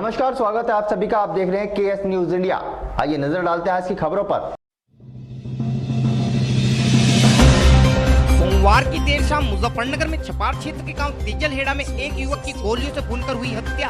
नमस्कार, स्वागत है आप सभी का। आप देख रहे हैं केएस न्यूज इंडिया। आइए नजर डालते हैं आज की खबरों पर। सोमवार की देर शाम मुजफ्फरनगर में छपार क्षेत्र के गांव तेजलहेड़ा में एक युवक की गोलियों से भूनकर हुई हत्या।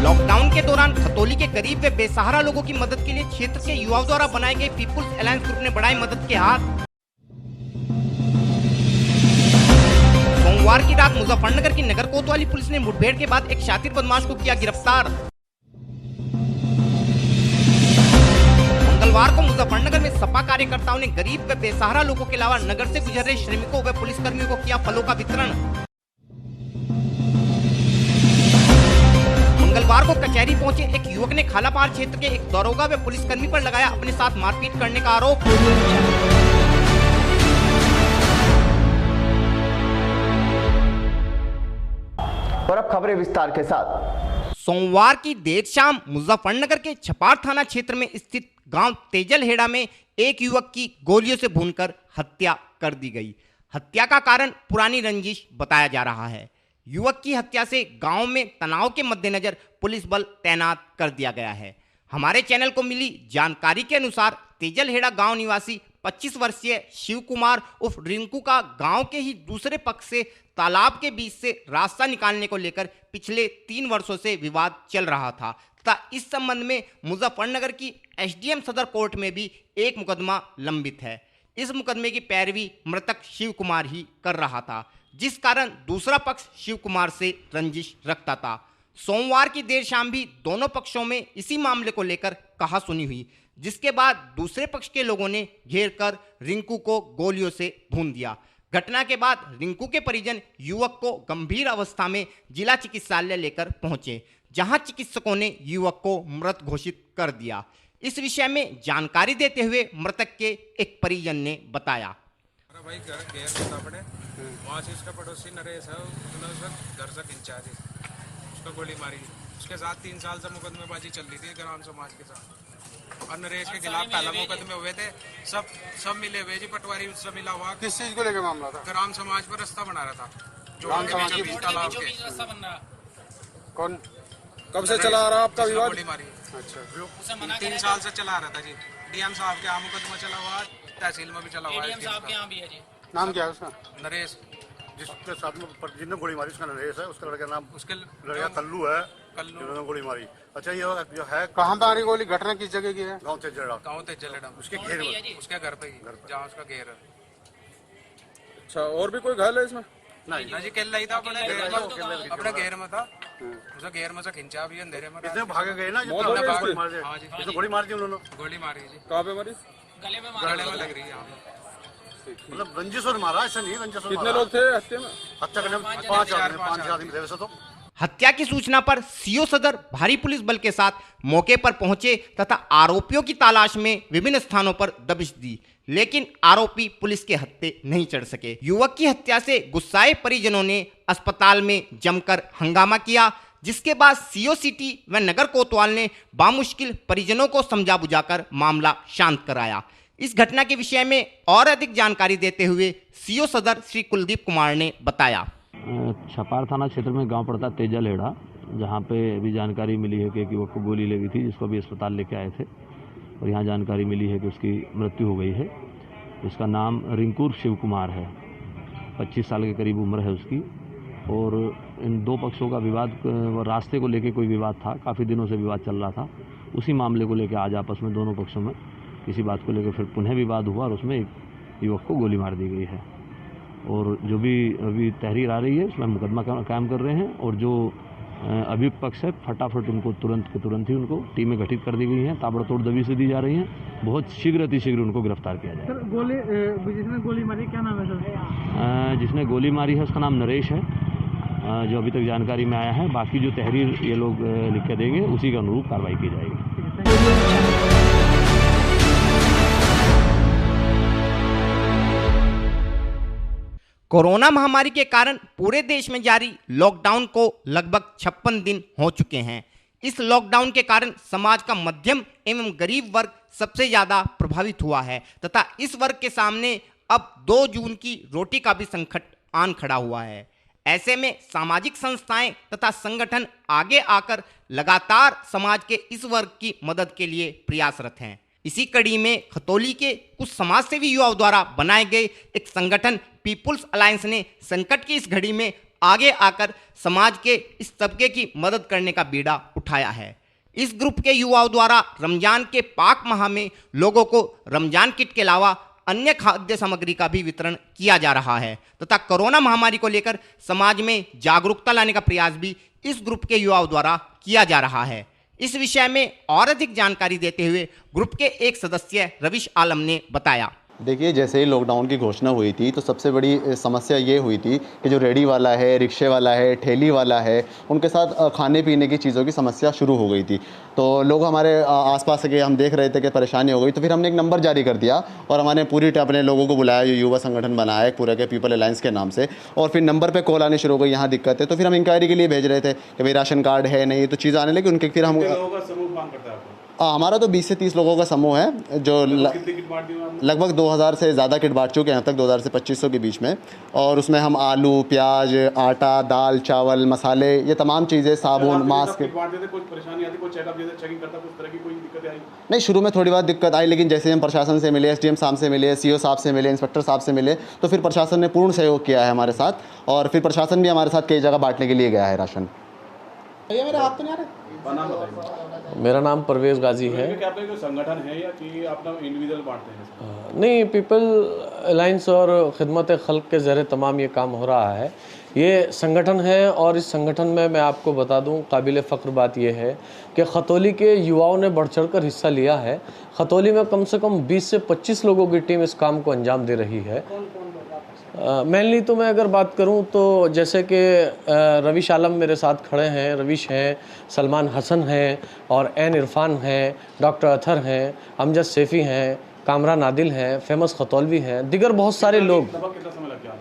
लॉकडाउन के दौरान खतौली के गरीब व बेसहारा लोगों की मदद के लिए क्षेत्र के युवाओं द्वारा बनाए गए पीपुल्स अलायंस ग्रुप ने बढ़ाए मदद के हाथ। सोमवार की रात मुजफ्फरनगर की नगर कोतवाली पुलिस ने मुठभेड़ के बाद एक शातिर बदमाश को किया गिरफ्तार। मंगलवार को मुजफ्फरनगर में सपा कार्यकर्ताओं ने गरीब व बेसहारा लोगों के अलावा नगर से गुजर रहे श्रमिकों व पुलिसकर्मियों को किया फलों का वितरण। मंगलवार को कचहरी पहुंचे एक युवक ने खालापार क्षेत्र के एक दरोगा व पुलिसकर्मी पर लगाया अपने साथ मारपीट करने का आरोप। और अब खबरें विस्तार के साथ। सोमवार की देर शाम मुजफ्फरनगर के छपार थाना क्षेत्र में स्थित गांव तेजलहेड़ा में एक युवक की गोलियों से भूनकर हत्या कर दी गई। हत्या का कारण पुरानी रंजिश बताया जा रहा है। युवक की हत्या से गांव में तनाव के मद्देनजर पुलिस बल तैनात कर दिया गया है। हमारे चैनल को मिली जानकारी के अनुसार तेजलहेड़ा गांव निवासी 25 वर्षीय शिव कुमार उर्फ रिंकू का गांव के ही दूसरे पक्ष से तालाब के बीच से रास्ता निकालने को लेकर पिछले 3 वर्षों से विवाद चल रहा था तथा इस संबंध में मुजफ्फरनगर की एसडीएम सदर कोर्ट में भी एक मुकदमा लंबित है। इस मुकदमे की पैरवी मृतक शिव कुमार ही कर रहा था, जिस कारण दूसरा पक्ष शिव कुमार से रंजिश रखता था। सोमवार की देर शाम भी दोनों पक्षों में इसी मामले को लेकर कहासुनी हुई, जिसके बाद दूसरे पक्ष के लोगों ने घेरकर रिंकू को गोलियों से भून दिया। घटना के बाद रिंकू के परिजन युवक को गंभीर अवस्था में जिला चिकित्सालय लेकर पहुंचे, जहां चिकित्सकों ने युवक को मृत घोषित कर दिया। इस विषय में जानकारी देते हुए मृतक के एक परिजन ने बताया। भाई घेर होता पड़े वहाँ से इसका पड़ोसी नरेश है, उसने उसका घर से खिंचा दी, उसको गोली मारी। उसके साथ 3 साल से मुकदमेबाजी चल रही थी ग्राम समाज के साथ, और नरेश के खिलाफ पहला मुकदमे हुए थे। सब मिले हुए जी, पटवारी उससे मिला हुआ। किस चीज को लेकर मामला था? ग्राम समाज पर रास्ता बना रहा था, ग्राम समाज के तालाब के। कौन कब से चला आ रहा आपका विवाद? गोली मारी। अच्छा, 3 साल से चला रहा था जी। डीएम साहब के यहाँ मुकदमा चला हुआ, तहसील में भी चला हुआ है। नाम क्या है उसका? नरेश, जिसके साथ में जिसने गोली मारी उसका नरेश है, उसका लड़का नाम उसके लड़का कल्लू है, जिन्होंने गोली मारी। अच्छा, ये जो है कहाँ पे आ रही गोली? घटना किस जगह की है? गाँव तेजलहेड़ा, गाँव तेजलहेड़ा, उसके घेर में, उसके घर पे ही, जहाँ उसका घेर है। अच्छा, और भी कोई घायल है इसमें? नहीं जी, केला ही था अपने घेर में था। उसे घेर में से खिंचा भी अंधेरे में। इतने भागे गए ना, मौत हो गई इसकी? गोली मार दी उन्होंने। गोली मारी जी, कहाँ पे मारी? गले में लग रही है यहाँ पे। मतलब रंजिश और मारा, ऐसा नहीं रंजिश। कितने लोग थे हत्या में? हत्या करने में 5 आदमी थे वैसे तो। हत्या की सूचना पर सीओ सदर भारी पुलिस बल के साथ मौके पर पहुंचे तथा आरोपियों की तलाश में विभिन्न स्थानों पर दबिश दी, लेकिन आरोपी पुलिस के हत्थे नहीं चढ़ सके। युवक की हत्या से गुस्साए परिजनों ने अस्पताल में जमकर हंगामा किया, जिसके बाद सीओ सिटी व नगर कोतवाल ने बामुश्किल परिजनों को समझा बुझाकर मामला शांत कराया। इस घटना के विषय में और अधिक जानकारी देते हुए सीओ सदर श्री कुलदीप कुमार ने बताया। छपार थाना क्षेत्र में गांव पड़ता तेजलहेड़ा, जहां पे अभी जानकारी मिली है कि एक युवक को गोली लगी थी, जिसको अभी अस्पताल लेके आए थे, और यहाँ जानकारी मिली है कि उसकी मृत्यु हो गई है। उसका नाम रिंकू शिव कुमार है, 25 साल के करीब उम्र है उसकी। और इन 2 पक्षों का विवाद, रास्ते को लेके कोई विवाद था, काफ़ी दिनों से विवाद चल रहा था। उसी मामले को लेकर आज आपस में दोनों पक्षों में किसी बात को लेकर फिर पुनः विवाद हुआ और उसमें एक युवक को गोली मार दी गई है। और जो भी अभी तहरीर आ रही है उसमें मुकदमा कायम कर रहे हैं, और जो अभियुक्त पक्ष है फटाफट उनको तुरंत ही उनको टीमें गठित कर दी गई हैं, ताबड़तोड़ दबी से दी जा रही हैं। बहुत शीघ्र अतिशीघ्र उनको गिरफ्तार किया जाए। सर, जिसने गोली मारी क्या नाम है सर? जिसने गोली मारी है उसका नाम नरेश है, जो अभी तक जानकारी में आया है। बाकी जो तहरीर ये लोग लिख के देंगे उसी के अनुरूप कार्रवाई की जाएगी। कोरोना महामारी के कारण पूरे देश में जारी लॉकडाउन को लगभग 56 दिन हो चुके हैं। इस लॉकडाउन के कारण समाज का मध्यम एवं गरीब वर्ग सबसे ज़्यादा प्रभावित हुआ है तथा इस वर्ग के सामने अब 2 जून की रोटी का भी संकट आन खड़ा हुआ है। ऐसे में सामाजिक संस्थाएं तथा संगठन आगे आकर लगातार समाज के इस वर्ग की मदद के लिए प्रयासरत हैं। इसी कड़ी में खतौली के कुछ समाजसेवी युवाओं द्वारा बनाए गए एक संगठन पीपुल्स अलायंस ने संकट की इस घड़ी में आगे आकर समाज के इस तबके की मदद करने का बीड़ा उठाया है। इस ग्रुप के युवाओं द्वारा रमजान के पाक माह में लोगों को रमजान किट के अलावा अन्य खाद्य सामग्री का भी वितरण किया जा रहा है तथा कोरोना महामारी को लेकर समाज में जागरूकता लाने का प्रयास भी इस ग्रुप के युवाओं द्वारा किया जा रहा है। इस विषय में और अधिक जानकारी देते हुए ग्रुप के एक सदस्य रविश आलम ने बताया। देखिए, जैसे ही लॉकडाउन की घोषणा हुई थी तो सबसे बड़ी समस्या ये हुई थी कि जो रेडी वाला है, रिक्शे वाला है, ठेली वाला है, उनके साथ खाने पीने की चीज़ों की समस्या शुरू हो गई थी। तो लोग हमारे आसपास के हम देख रहे थे कि परेशानी हो गई, तो फिर हमने एक नंबर जारी कर दिया और हमारे पूरी अपने लोगों को बुलाया, जो युवा संगठन बनाया है पूरा के पीपल अलायंस के नाम से, और फिर नंबर पर कॉल आने शुरू हो गई, यहाँ दिक्कत है। तो फिर हम इंक्वायरी के लिए भेज रहे थे कि भाई राशन कार्ड है नहीं, तो चीज़ें आने लगी उनके। फिर हम हमारा तो 20 से 30 लोगों का समूह है जो लगभग 2000 से ज़्यादा किट बांट चुके हैं अब तक, 2000 से 2500 के बीच में। और उसमें हम आलू, प्याज, आटा, दाल, चावल, मसाले, ये तमाम चीज़ें, साबुन, मास्क। कुछ परेशानी आती, कोई चेकअप जैसे चेकिंग करता, कुछ तरह की कोई दिक्कत आई? नहीं, शुरू में थोड़ी बहुत दिक्कत आई, लेकिन जैसे हम प्रशासन से मिले, SDM साहब से मिले, CO साहब से मिले, इंस्पेक्टर साहब से मिले, तो फिर प्रशासन ने पूर्ण सहयोग किया है हमारे साथ, और फिर प्रशासन भी हमारे साथ कई जगह बांटने के लिए गया है राशन। मेरे हाथ तो नहीं आ रहा। मेरा नाम परवेज़ गाजी है। क्या आपका कोई संगठन है या कि आप इंडिविजुअल बांटते हैं? नहीं, पीपल अलायंस और खिदमत खल्क के ज़रिए तमाम ये काम हो रहा है। ये संगठन है और इस संगठन में मैं आपको बता दूं, काबिल फ़ख्र बात यह है कि खतौली के युवाओं ने बढ़ चढ़ कर हिस्सा लिया है। खतौली में कम से कम 20 से 25 लोगों की टीम इस काम को अंजाम दे रही है। मेनली तो मैं अगर बात करूं तो जैसे कि रविश आलम मेरे साथ खड़े हैं, रविश हैं, सलमान हसन हैं और एन इरफान हैं, डॉक्टर अथर हैं, अमजद सैफ़ी हैं, कामरान आदिल हैं, फेमस खतौलवी हैं, दिगर बहुत सारे लोग। कितना समय लग गया?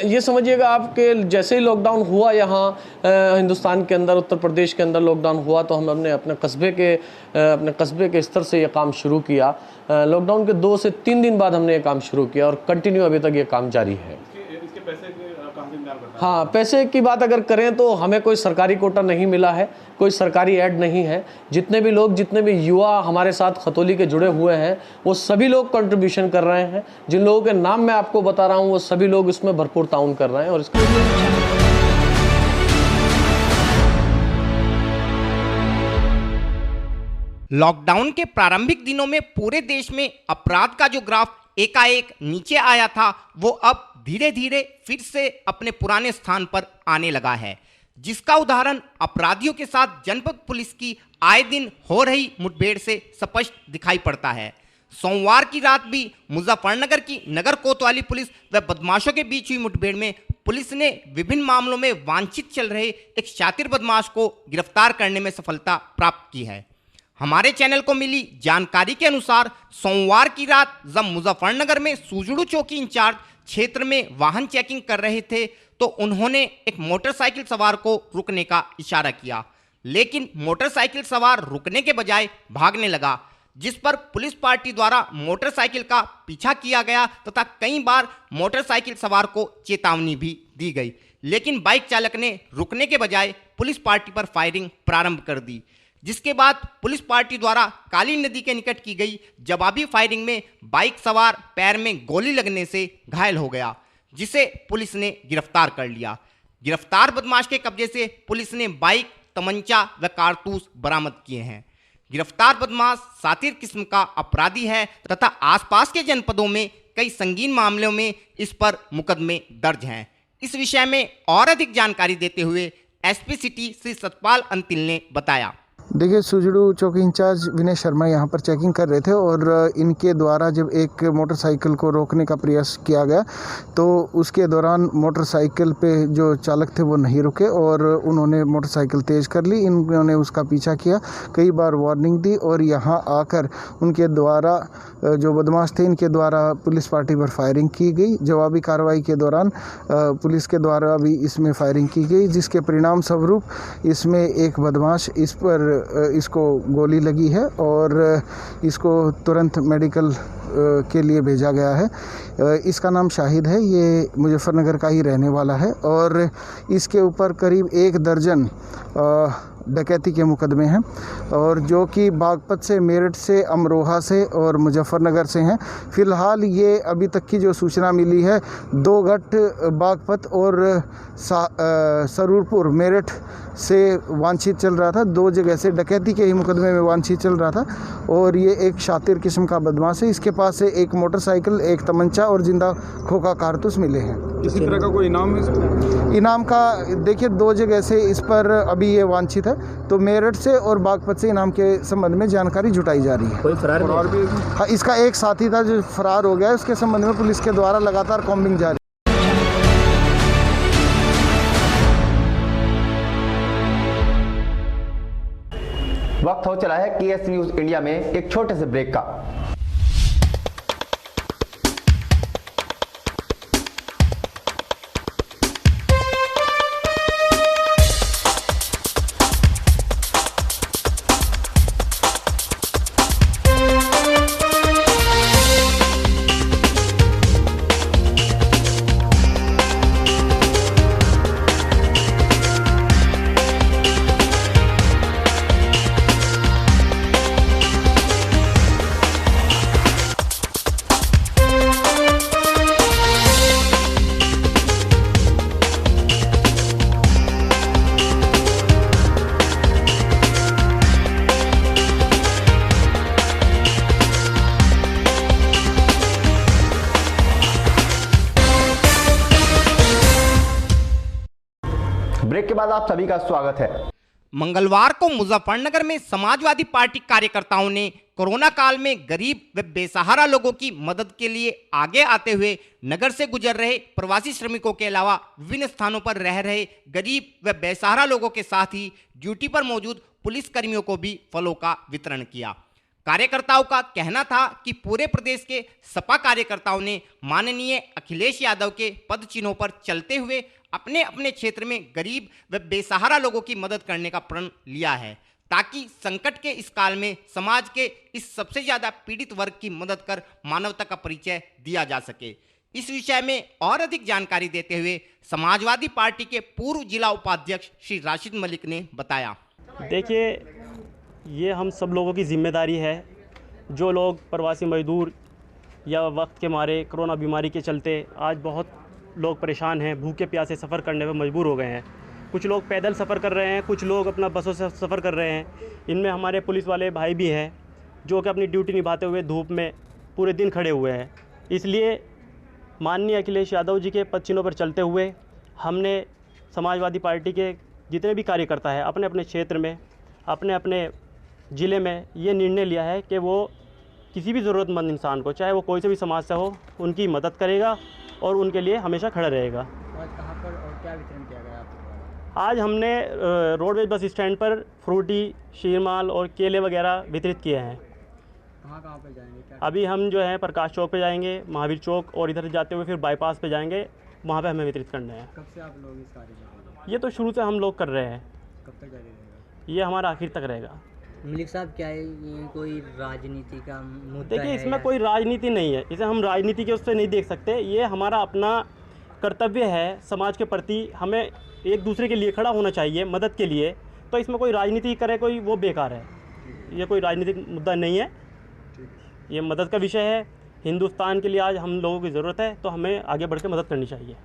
ये समझिएगा आपके जैसे ही लॉकडाउन हुआ यहाँ हिंदुस्तान के अंदर, उत्तर प्रदेश के अंदर लॉकडाउन हुआ, तो हमने अपने कस्बे के स्तर से ये काम शुरू किया। लॉकडाउन के 2 से 3 दिन बाद हमने ये काम शुरू किया और कंटिन्यू अभी तक ये काम जारी है। इसके पैसे कहाँ से इंतजाम करते हैं? हाँ, पैसे की बात अगर करें तो हमें कोई सरकारी कोटा नहीं मिला है, कोई सरकारी ऐड नहीं है। जितने भी लोग, जितने भी युवा हमारे साथ खतौली के जुड़े हुए हैं, वो सभी लोग कंट्रीब्यूशन कर रहे हैं। जिन लोगों के नाम मैं आपको बता रहा हूँ वो सभी लोग इसमें भरपूर ताउन कर रहे हैं। और इसका लॉकडाउन के प्रारंभिक दिनों में पूरे देश में अपराध का जो ग्राफ एकाएक नीचे आया था, वो अब धीरे धीरे फिर से अपने पुराने स्थान पर आने लगा है, जिसका उदाहरण अपराधियों के साथ जनपद पुलिस की आए दिन हो रही मुठभेड़ से स्पष्ट दिखाई पड़ता है। सोमवार की रात भी मुजफ्फरनगर की नगर कोतवाली पुलिस व बदमाशों के बीच हुई मुठभेड़ में पुलिस ने विभिन्न मामलों में वांछित चल रहे एक शातिर बदमाश को गिरफ्तार करने में सफलता प्राप्त की है। हमारे चैनल को मिली जानकारी के अनुसार सोमवार की रात जब मुजफ्फरनगर में सुजड़ू चौकी इंचार्ज क्षेत्र में वाहन चेकिंग कर रहे थे तो उन्होंने एक मोटरसाइकिल सवार को रुकने का इशारा किया, लेकिन मोटरसाइकिल सवार रुकने के बजाय भागने लगा, जिस पर पुलिस पार्टी द्वारा मोटरसाइकिल का पीछा किया गया तथा कई बार मोटरसाइकिल सवार को चेतावनी भी दी गई, लेकिन बाइक चालक ने रुकने के बजाय पुलिस पार्टी पर फायरिंग प्रारंभ कर दी, जिसके बाद पुलिस पार्टी द्वारा काली नदी के निकट की गई जवाबी फायरिंग में बाइक सवार पैर में गोली लगने से घायल हो गया, जिसे पुलिस ने गिरफ्तार कर लिया। गिरफ्तार बदमाश के कब्जे से पुलिस ने बाइक, तमंचा व कारतूस बरामद किए हैं। गिरफ्तार बदमाश सातिर किस्म का अपराधी है तथा आसपास के जनपदों में कई संगीन मामलों में इस पर मुकदमे दर्ज हैं। इस विषय में और अधिक जानकारी देते हुए SP सिटी श्री सतपाल अंतिल ने बताया। देखिए, सुजड़ू चौकी इंचार्ज विनय शर्मा यहाँ पर चेकिंग कर रहे थे और इनके द्वारा जब एक मोटरसाइकिल को रोकने का प्रयास किया गया तो उसके दौरान मोटरसाइकिल पे जो चालक थे वो नहीं रुके और उन्होंने मोटरसाइकिल तेज़ कर ली। इन्होंने उसका पीछा किया, कई बार वार्निंग दी और यहाँ आकर उनके द्वारा जो बदमाश थे इनके द्वारा पुलिस पार्टी पर फायरिंग की गई। जवाबी कार्रवाई के दौरान पुलिस के द्वारा भी इसमें फायरिंग की गई, जिसके परिणाम स्वरूप इसमें एक बदमाश इस पर इसको गोली लगी है और इसको तुरंत मेडिकल के लिए भेजा गया है। इसका नाम शाहिद है, ये मुजफ्फरनगर का ही रहने वाला है और इसके ऊपर करीब 1 दर्जन डकैती के मुकदमे हैं और जो कि बागपत से, मेरठ से, अमरोहा से और मुजफ्फरनगर से हैं। फ़िलहाल ये अभी तक की जो सूचना मिली है 2 गट बागपत और सरूरपुर मेरठ से वांछित चल रहा था, 2 जगह से डकैती के ही मुकदमे में वांछित चल रहा था और ये एक शातिर किस्म का बदमाश है। इसके पास से एक मोटरसाइकिल, एक तमंचा और जिंदा खोखा कारतूस मिले हैं। किसी तरह का कोई इनाम है? इनाम का देखिए 2 जगह से इस पर अभी ये वांछित है, तो मेरठ से और बागपत से इनाम के संबंध में जानकारी जुटाई जा रही है। कोई फरार भी? हाँ, इसका एक साथी था जो फरार हो गया है, उसके संबंध में पुलिस के द्वारा लगातार कॉम्बिंग जारी। वक्त हो चला है केएस न्यूज इंडिया में एक छोटे से ब्रेक का। ब्रेक के बाद आप सभी का स्वागत है। मंगलवार को मुजफ्फरनगर में समाजवादी पार्टी कार्यकर्ताओं ने कोरोना काल में गरीब व बेसहारा लोगों की मदद के लिए आगे आते हुए नगर से गुजर रहे प्रवासी श्रमिकों के अलावा विभिन्न स्थानों पर रह रहे गरीब व बेसहारा लोगों के साथ ही ड्यूटी पर मौजूद पुलिसकर्मियों को भी फलों का वितरण किया। कार्यकर्ताओं का कहना था कि पूरे प्रदेश के सपा कार्यकर्ताओं ने माननीय अखिलेश यादव के पद चिन्हों पर चलते हुए अपने अपने क्षेत्र में गरीब व बेसहारा लोगों की मदद करने का प्रण लिया है, ताकि संकट के इस काल में समाज के इस सबसे ज्यादा पीड़ित वर्ग की मदद कर मानवता का परिचय दिया जा सके। इस विषय में और अधिक जानकारी देते हुए समाजवादी पार्टी के पूर्व जिला उपाध्यक्ष श्री राशिद मलिक ने बताया। देखिए, ये हम सब लोगों की जिम्मेदारी है। जो लोग प्रवासी मजदूर या वक्त के मारे कोरोना बीमारी के चलते आज बहुत लोग परेशान हैं, भूखे प्यासे सफ़र करने पर मजबूर हो गए हैं। कुछ लोग पैदल सफ़र कर रहे हैं, कुछ लोग अपना बसों से सफ़र कर रहे हैं। इनमें हमारे पुलिस वाले भाई भी हैं जो कि अपनी ड्यूटी निभाते हुए धूप में पूरे दिन खड़े हुए हैं। इसलिए माननीय अखिलेश यादव जी के पद चिन्हों पर चलते हुए हमने समाजवादी पार्टी के जितने भी कार्यकर्ता हैं अपने अपने क्षेत्र में, अपने अपने ज़िले में ये निर्णय लिया है कि वो किसी भी ज़रूरतमंद इंसान को, चाहे वो कोई से भी समाज से हो, उनकी मदद करेगा और उनके लिए हमेशा खड़ा रहेगा। और कहाँ पर और क्या वितरण किया गया आपके? आज हमने रोडवेज बस स्टैंड पर फ्रूटी, शीरमाल और केले वगैरह वितरित किए हैं। कहाँ पर जाएंगे? क्या अभी हम जो है प्रकाश चौक पे जाएंगे, महावीर चौक और इधर जाते हुए फिर बाईपास पे जाएंगे, वहाँ पे हमें वितरित करने हैं। कब से आप लोग इस कार्य में? ये तो शुरू से हम लोग कर रहे हैं। कब तक जारी रहेगा? ये हमारा आखिर तक रहेगा। मलिक साहब, क्या है ये कोई राजनीति का मुद्दा देखिए, है? इसमें कोई राजनीति नहीं है, इसे हम राजनीति के उससे नहीं देख सकते। ये हमारा अपना कर्तव्य है समाज के प्रति, हमें एक दूसरे के लिए खड़ा होना चाहिए मदद के लिए। तो इसमें कोई राजनीति करे कोई, वो बेकार है। ये कोई राजनीतिक मुद्दा नहीं है, ये मदद का विषय है। हिंदुस्तान के लिए आज हम लोगों की ज़रूरत है, तो हमें आगे बढ़ के मदद करनी चाहिए।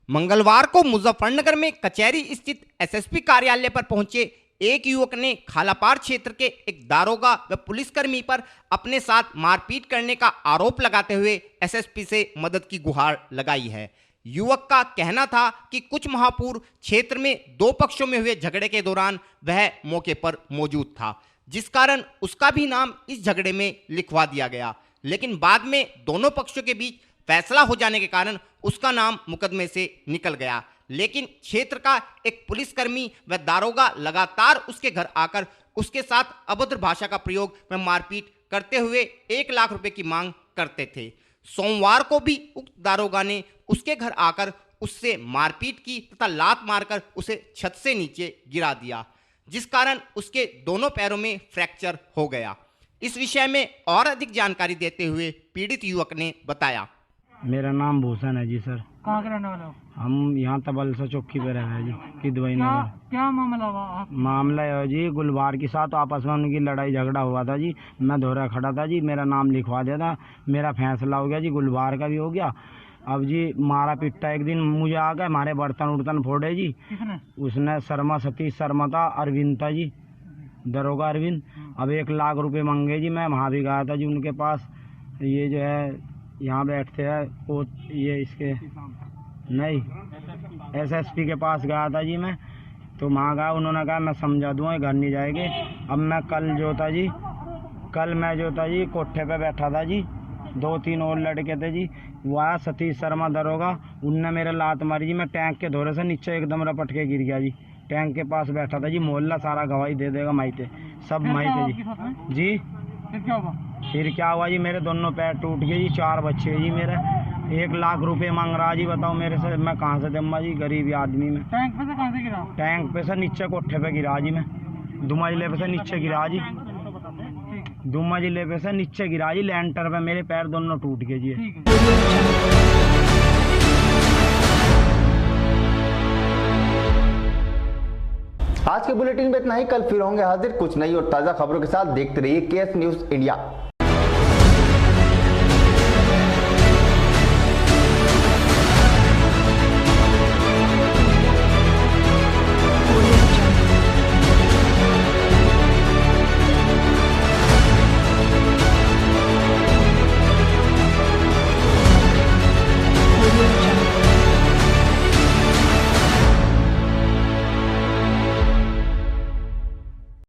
मंगलवार को मुजफ्फरनगर में कचहरी स्थित एसएसपी कार्यालय पर पहुंचे एक युवक ने खालापार क्षेत्र के एक दारोगा व पुलिसकर्मी पर अपने साथ मारपीट करने का आरोप लगाते हुए एसएसपी से मदद की गुहार लगाई है। युवक का कहना था कि कुछ माह पूर्व क्षेत्र में 2 पक्षों में हुए झगड़े के दौरान वह मौके पर मौजूद था, जिस कारण उसका भी नाम इस झगड़े में लिखवा दिया गया। लेकिन बाद में दोनों पक्षों के बीच फैसला हो जाने के कारण उसका नाम मुकदमे से निकल गया। लेकिन क्षेत्र का एक पुलिसकर्मी व दारोगा लगातार उसके घर आकर उसके साथ अभद्र भाषा का प्रयोग व मारपीट करते हुए 1 लाख रुपए की मांग करते थे। सोमवार को भी उक्त दारोगा ने उसके घर आकर उससे मारपीट की तथा लात मारकर उसे छत से नीचे गिरा दिया, जिस कारण उसके दोनों पैरों में फ्रैक्चर हो गया। इस विषय में और अधिक जानकारी देते हुए पीड़ित युवक ने बताया। मेरा नाम भूषण है जी सर। कहाँ के रहने वाले हो? हम यहाँ तबलसा चौकी पे रह रहे हैं जी, किदवई नगर। क्या मामला हुआ? मामला है जी, गुलबार के साथ आपस में उनकी लड़ाई झगड़ा हुआ था जी। मैं धोरा खड़ा था जी, मेरा नाम लिखवा दिया था, मेरा फैसला हो गया जी, गुलबार का भी हो गया। अब जी मारा पिट्टा एक दिन मुझे आ गया, हमारे बर्तन उर्तन फोड़े जी। किसने? उसने शर्मा, सतीश शर्मा था, अरविंद था जी, दरोगा अरविंद। अब 1 लाख रुपए मांगे जी। मैं वहाँ भी गया था जी उनके पास। ये जो है यहाँ बैठते हैं वो, ये इसके नहीं SSP के पास गया था जी मैं। तो वहाँ गया, उन्होंने कहा मैं समझा दूँगा, घर नहीं जाएंगे। अब मैं कल जो था जी कोठे पे बैठा था जी, 2-3 और लड़के थे जी। वो आया सतीश शर्मा दरोगा, उनने मेरे लात मारी जी। मैं टैंक के धोरे से नीचे एकदम रपट के गिर गया जी। टैंक के पास बैठा था जी, मोहल्ला सारा गवाही दे देगा, माइते सब माइते जी। फिर क्या हुआ जी, मेरे दोनों पैर टूट गए जी, 4 बच्चे जी मेरे। 1 लाख रुपए मांग रहा जी, बताओ मेरे से मैं कहाँ से दूंगा जी, गरीब आदमी में। टैंक पे से कहाँ से गिरा? टैंक पे से नीचे कोठे पे गिरा जी, मैं दुमा जिले पे से नीचे गिरा जी, दुमा जिले पे से नीचे गिरा जी, लेंटर पे मेरे पैर दोनों टूट गए जी। आज के बुलेटिन में इतना ही। कल फिर होंगे हाजिर कुछ नई और ताजा खबरों के साथ। देखते रहिए KS न्यूज़ इंडिया।